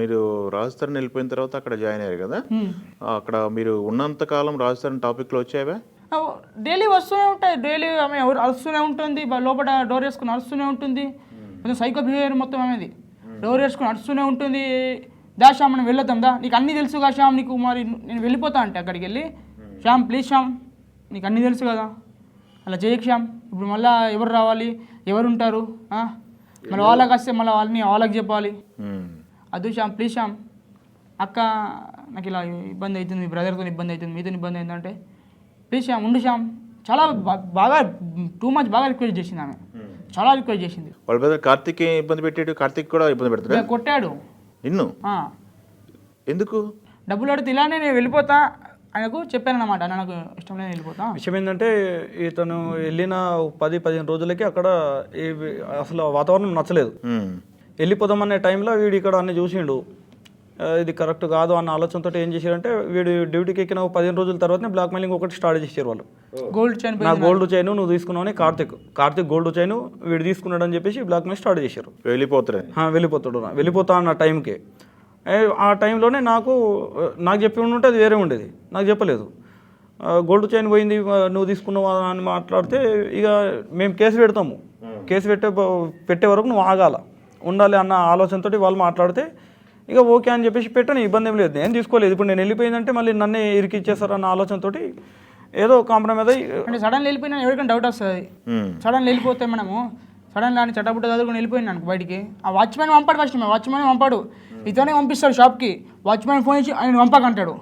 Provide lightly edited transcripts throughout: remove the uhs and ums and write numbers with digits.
మీరు రాజస్థాన్ వెళ్ళిపోయిన తర్వాత అక్కడ జాయిన్ అయ్యారు కదా, అక్కడ మీరు ఉన్నంత కాలం రాజస్థాన్ టాపిక్లో వచ్చావా? డైలీ వస్తూనే ఉంటాయి, డైలీ ఆమె అరుస్తూనే ఉంటుంది, లోపల డోర్ వేసుకుని అరుస్తూనే ఉంటుంది. కొంచెం సైకో బిహేవియర్ మొత్తం అనేది. డోర్ వేసుకుని అరుస్తూనే ఉంటుంది. శ్యామ్ మనం వెళ్ళొద్దాం దా, నీకు అన్నీ తెలుసుగా శ్యామ్, నీకు మరి నేను వెళ్ళిపోతా అంటే అక్కడికి వెళ్ళి, శ్యామ్ ప్లీజ్ శ్యామ్ నీకు అన్నీ తెలుసు కదా, అలా చేయకు శ్యామ్, ఇప్పుడు మళ్ళీ ఎవరు రావాలి, ఎవరు ఉంటారు, మళ్ళీ వాళ్ళకి వస్తే మళ్ళీ వాళ్ళకి చెప్పాలి, అదు శ్యామ్ ప్లీజ్ శ్యామ్, అక్క నాకు ఇలా ఇబ్బంది అవుతుంది, మీ బ్రదర్తో ఇబ్బంది అవుతుంది, మీతో ఇబ్బంది అవుతుందంటే ప్లీజ్ శ్యామ్ ఉండు శ్యామ్, చాలా బాగా టూ మచ్ బాగా రిక్వెస్ట్ చేసింది ఆమె, చాలా రిక్వెస్ట్ చేసింది. వాళ్ళ బ్రదర్ కార్తిక్ ఇబ్బంది పెట్టాడు, కార్తిక్ కూడా ఇబ్బంది పెడతాడు, కొట్టాడు నిన్ను. ఎందుకు? డబ్బులు అడిగితే ఇలానే నేను వెళ్ళిపోతా ఆయనకు చెప్పాను అన్నమాట, నాకు ఇష్టం లేదు వెళ్ళిపోతా. విషయం ఏంటంటే ఇతను వెళ్ళిన 10-15 రోజులకి అక్కడ అసలు వాతావరణం నచ్చలేదు. వెళ్ళిపోదామనే టైంలో వీడు ఇక్కడ అన్ని చూసిండు, ఇది కరెక్ట్ కాదు అన్న ఆలోచనతో ఏం చేశారంటే వీడు డ్యూటీకి ఎక్కిన 15 రోజుల తర్వాతనే బ్లాక్ మెయిలింగ్ ఒకటి స్టార్ట్ చేశారు వాళ్ళు. గోల్డ్ చైన్, నా గోల్డ్ చైన్ నువ్వు తీసుకున్నావు అని కార్తిక్ గోల్డ్ చైన్ వీడు తీసుకున్నాడు అని చెప్పేసి బ్లాక్ మెయిల్ స్టార్ట్ చేశారు. వెళ్ళిపోతా అన్న టైంకి, ఆ టైంలోనే నాకు చెప్పి ఉంటే అది వేరే ఉండేది, నాకు చెప్పలేదు. గోల్డ్ చైన్ పోయింది నువ్వు తీసుకున్నావు అని మాట్లాడితే ఇక మేము కేసు పెడతాము, కేసు పెట్టే వరకు నువ్వు ఉండాలి అన్న ఆలోచనతో వాళ్ళు మాట్లాడితే ఇక ఓకే అని చెప్పేసి పెట్టని ఇబ్బంది ఏం లేదు, నేను తీసుకోలేదు. ఇప్పుడు నేను వెళ్ళిపోయిందంటే మళ్ళీ నన్నే ఇరికిచ్చేస్తారు అన్న ఆలోచనతో ఏదో కాంప్రమైజ్ అయ్యి, అంటే సడన్గా వెళ్ళిపోయినా ఎవరికైనా డౌట్ వస్తుంది. సడన్గా వెళ్ళిపోతే మనము సడన్గా అని చట్టబుట్ట చదువుకుని వెళ్ళిపోయినా అనుకో బయటికి, ఆ వాచ్మెన్ పంపాడు, ఫస్ట్ వాచ్మెన్ పంపాడు, ఇతనే పంపిస్తాడు షాప్కి, వాచ్మెన్ ఫోన్ చేసి ఆయన పంపకంటాడు.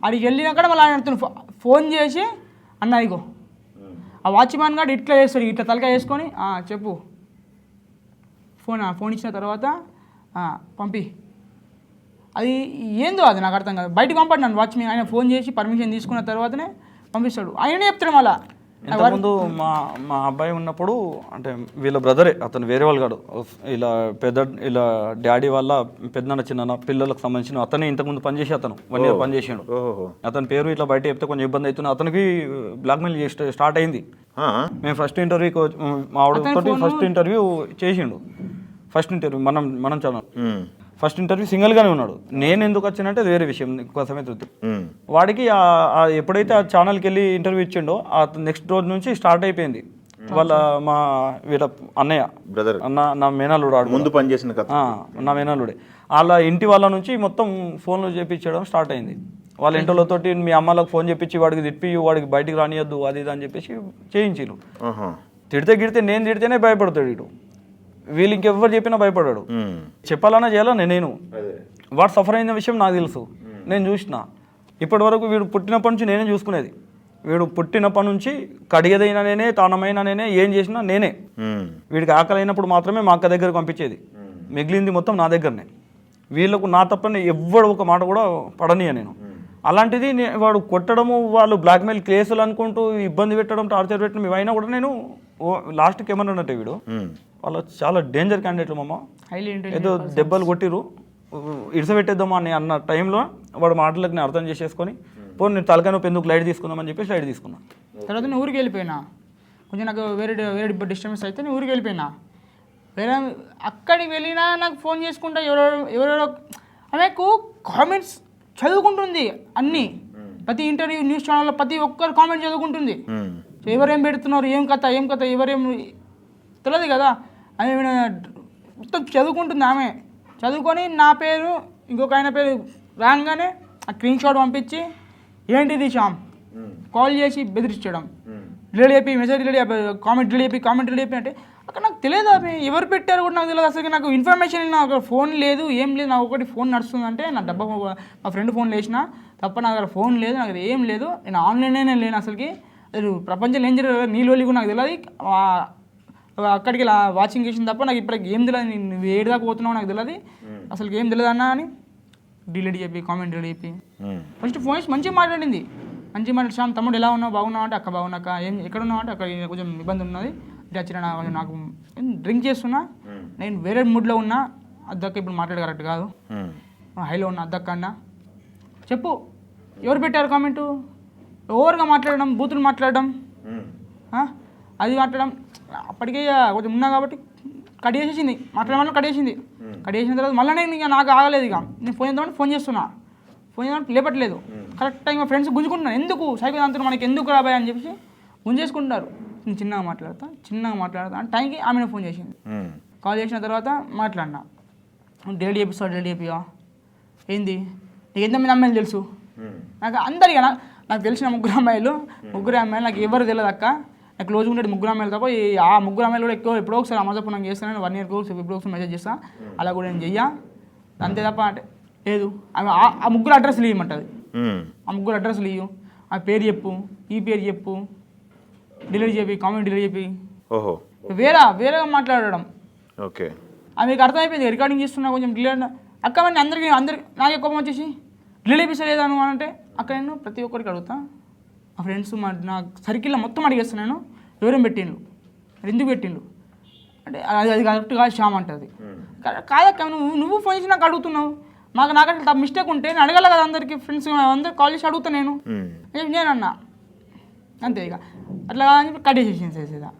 అడిగి వెళ్ళినాక మళ్ళీ ఆయన ఫోన్ చేసి అన్న ఇగో, ఆ వాచ్మెన్ గారు ఇట్లా చేస్తాడు, ఇట్లా తలకాయ వేసుకొని చెప్పు, ఫోన్ ఇచ్చిన తర్వాత పంపి, అది ఏందో అది నాకు అర్థం కాదు. బయటకు పంపాడు నన్ను వాచ్మెన్, ఆయన ఫోన్ చేసి పర్మిషన్ తీసుకున్న తర్వాతనే పంపిస్తాడు, ఆయననే చెప్తాడు. మళ్ళీ ఇంతకుముందు మా అబ్బాయి ఉన్నప్పుడు అంటే వీళ్ళ బ్రదరే, అతను వేరే వాళ్ళు కాదు, ఇలా డాడీ వాళ్ళ పెద్దన్న చిన్న పిల్లలకు సంబంధించిన అతనే ఇంతకుముందు పనిచేసి అతను 1 year పనిచేసాడు. అతని పేరు ఇట్లా బయట చెప్తే కొంచెం ఇబ్బంది అవుతుంది, అతనికి బ్లాక్మెయిల్ స్టార్ట్ అయింది. మేము ఫస్ట్ ఇంటర్వ్యూ చేసిండు, ఫస్ట్ ఇంటర్వ్యూ మనం ఛానల్ ఫస్ట్ ఇంటర్వ్యూ సింగిల్గానే ఉన్నాడు. నేను ఎందుకు వచ్చానంటే అది వేరే విషయం, కోసమే వాడికి ఎప్పుడైతే ఆ ఛానల్కి వెళ్ళి ఇంటర్వ్యూ ఇచ్చిండో ఆ నెక్స్ట్ రోజు నుంచి స్టార్ట్ అయిపోయింది. వాళ్ళ వీళ్ళ అన్నయ్య బ్రదర్ నా మేనల్లుడు ముందు పనిచేసిన నా మేనల్లుడే, వాళ్ళ ఇంటి వాళ్ళ నుంచి మొత్తం ఫోన్లు చేపించడం స్టార్ట్ అయింది. వాళ్ళ ఇంటితోటి మీ అమ్మలకు ఫోన్ చేపించి వాడికి తిప్పి వాడికి బయటికి రానియద్దు అది ఇది అని చెప్పేసి చేయించిరు. గిడితే నేను తిడితేనే భయపడతాడు ఇటు, వీళ్ళు ఇంకెవ్వరు చెప్పినా భయపడాడు. చెప్పాలన్నా చేయాలన్నా నేను, వాడు సఫర్ అయిన విషయం నాకు తెలుసు, నేను చూసిన. ఇప్పటి వరకు వీడు పుట్టినప్పటి నుంచి నేనే చూసుకునేది, వీడు పుట్టినప్పటి నుంచి కడిగేదైనా నేనే, తానమైనా నేనే, ఏం చేసినా నేనే. వీడికి ఆకలి అయినప్పుడు మాత్రమే మా అక్క దగ్గరకు పంపించేది, మిగిలింది మొత్తం నా దగ్గరనే. వీళ్ళకు నా తప్పని ఎవ్వడు ఒక మాట కూడా పడనీయ నేను. అలాంటిది వాడు కొట్టడము, వాళ్ళు బ్లాక్మెయిల్ కేసులు అనుకుంటూ ఇబ్బంది పెట్టడం, టార్చర్ పెట్టడం ఇవైనా కూడా నేను లాస్ట్కి ఏమన్నానంటే వీడు వాళ్ళు చాలా డేంజర్ క్యాండిడేట్లు మమ్మ, ఏదో దెబ్బలు కొట్టిరు ఇడిసపెట్టేద్దామా అని అన్న టైంలో వాడు మాటలకు నేను అర్థం చేసేసుకొని పోనీ నేను తలకాయ నొప్పి ఎందుకు లైట్ తీసుకుందామని చెప్పేసి లైట్ తీసుకున్నా. తర్వాత నేను ఊరికి వెళ్ళిపోయినా, కొంచెం నాకు వేరే డిస్టర్బెన్స్ అయితే నేను ఊరికి వెళ్ళిపోయినా. వేరే అక్కడికి వెళ్ళినా నాకు ఫోన్ చేసుకుంటా ఎవరెవరో ఆమెకు కామెంట్స్ చదువుకుంటుంది, అన్నీ ప్రతి ఇంటర్వ్యూ న్యూస్ ఛానల్లో ప్రతి ఒక్కరు కామెంట్ చదువుకుంటుంది. ఎవరేం పెడుతున్నారు, ఏం కథ ఎవరేం తెలియదు కదా, ఆమె మొత్తం చదువుకుంటుంది. ఆమె చదువుకొని నా పేరు ఇంకొక ఆయన పేరు రాగానే ఆ స్క్రీన్ షాట్ పంపించి ఏంటిది శ్యామ్ కాల్ చేసి బెదిరించడం, డిలీట్ అయిపోయి మెసేజ్ డిలీట్ అయిపోయి కామెంట్ డిలీట్ అయిపోయి అంటే అక్కడ నాకు తెలియదు ఆమె ఎవరు పెట్టారు కూడా నాకు తెలియదు. అసలు నాకు ఇన్ఫర్మేషన్ నాకు ఫోన్ లేదు, ఏం లేదు, నాకు ఒకటి ఫోన్ నడుస్తుందంటే నా డబ్బా మా ఫ్రెండ్ ఫోన్ లేచిన తప్ప నా దగ్గర ఫోన్ లేదు, నాకు ఏం లేదు, నేను ఆన్లైన్లోనే లేను. అసలుకి ప్రపంచంలో ఏం జరిగింది నీళ్ళు వెళ్ళి కూడా నాకు తెలియదు. అక్కడికి ఇలా వాచింగ్ చేసిన తప్ప నాకు ఇప్పటికి ఏం తెలియదు, నువ్వు ఏడు దాకా పోతున్నావు నాకు తెలియదు, అసలు ఏం తెలియదు అన్నా అని డిలీట్ చెప్పి కామెంట్ డిలీట్ చెప్పి ఫస్ట్ ఫోన్ చేసి మంచిగా మాట్లాడింది. మంచిగా మాట్లాడి శ్యామ్ తమ్ముడు ఎలా ఉన్నావు, బాగున్నావు అంటే అక్క బాగున్నాక ఏం ఎక్కడ ఉన్నావు అంటే అక్కడ కొంచెం ఇబ్బంది ఉన్నది, ఇటు వచ్చిన నాకు డ్రింక్ చేస్తున్నా, నేను వేరే మూడ్లో ఉన్నా, అద్దక్క ఇప్పుడు మాట్లాడే కరెక్ట్ కాదు, హైలో ఉన్నా అద్దక్క అన్న చెప్పు ఎవరు పెట్టారు కామెంటు, ఓవర్గా మాట్లాడడం, బూతులు మాట్లాడడం, అది మాట్లాడడం. అప్పటికే కొంచెం ఉన్నా కాబట్టి కట్ చేసేసింది, మాట్లాడమని కట్ చేసింది. కట్ చేసిన తర్వాత మళ్ళీ నేను ఇక నాకు ఆగలేదు, ఇక నేను ఫోన్ చేద్దామని ఫోన్ చేస్తున్నా, ఫోన్ చేద్దామని లేపట్లేదు. కరెక్ట్ టైం మా ఫ్రెండ్స్ గుంజుకుంటున్నాను, ఎందుకు సైకిల్ అంతా మనకి ఎందుకు రాబాయి అని చెప్పేసి గుంజేసుకుంటారు. నేను చిన్నగా మాట్లాడతా అని టైంకి ఆమెను ఫోన్ చేసింది. కాల్ చేసిన తర్వాత మాట్లాడినా, డెలివరీ చేపిస్తావు, డెలివరీ చేపివా ఏంది, నీకు ఎంతమంది అమ్మాయిలు తెలుసు? నాకు అందరికీ నాకు తెలిసిన ముగ్గురు అమ్మాయిలు నాకు ఎవరు తెలియదు అక్క, నాకు క్లోజ్ ఉండేది ముగ్గురు అమ్మాయిలు తప్ప ఆ ముగ్గురు అమ్మాయిలు కూడా ఎక్కువ ఎప్పుడో ఒకసారి అమ్మజప్పుడు నాకు చేస్తాను, 1 year కోర్స్ ఎప్పుడో ఒకసారి మెసేజ్ చేస్తాను, అలా కూడా నేను చెయ్యా, అంతే తప్ప అంటే లేదు. ఆ ముగ్గురు అడ్రస్లు ఇవ్వమంటుంది, ఆ ముగ్గురు అడ్రస్లు ఇవ్వు, ఆ పేరు చెప్పు, ఈ పేరు చెప్పు, డెలివరీ చెప్పి, కామెంట్ డెలివరీ చెప్పి, ఓహో వేరేగా మాట్లాడడం. ఓకే, ఆమెకు అర్థమైపోయింది రికార్డింగ్ చేస్తున్నా కొంచెం డిలేట్. అక్క మరి అందరికీ నాకే కోపం వచ్చేసి డిలే చేపిస్తలేదా నువ్వు అంటే, అక్కడ నేను ప్రతి ఒక్కరికి అడుగుతా, మా ఫ్రెండ్స్ నా సర్కిల్లో మొత్తం అడిగేస్తున్నాను ఎవరేం పెట్టిండ్రు, మరి ఎందుకు పెట్టిండ్రు అంటే అది కరెక్ట్ కాదు శ్యామ్ అంటుంది. కాదక్క నువ్వు ఫోన్ చేసి నాకు అడుగుతున్నావు, నాకంటే మిస్టేక్ ఉంటే నేను అడగాల కదా, అందరికీ ఫ్రెండ్స్ అందరికి కాల్ చేసి అడుగుతా నేను అన్నా, అంతే ఇక అట్లా కట్ చేసేసింది.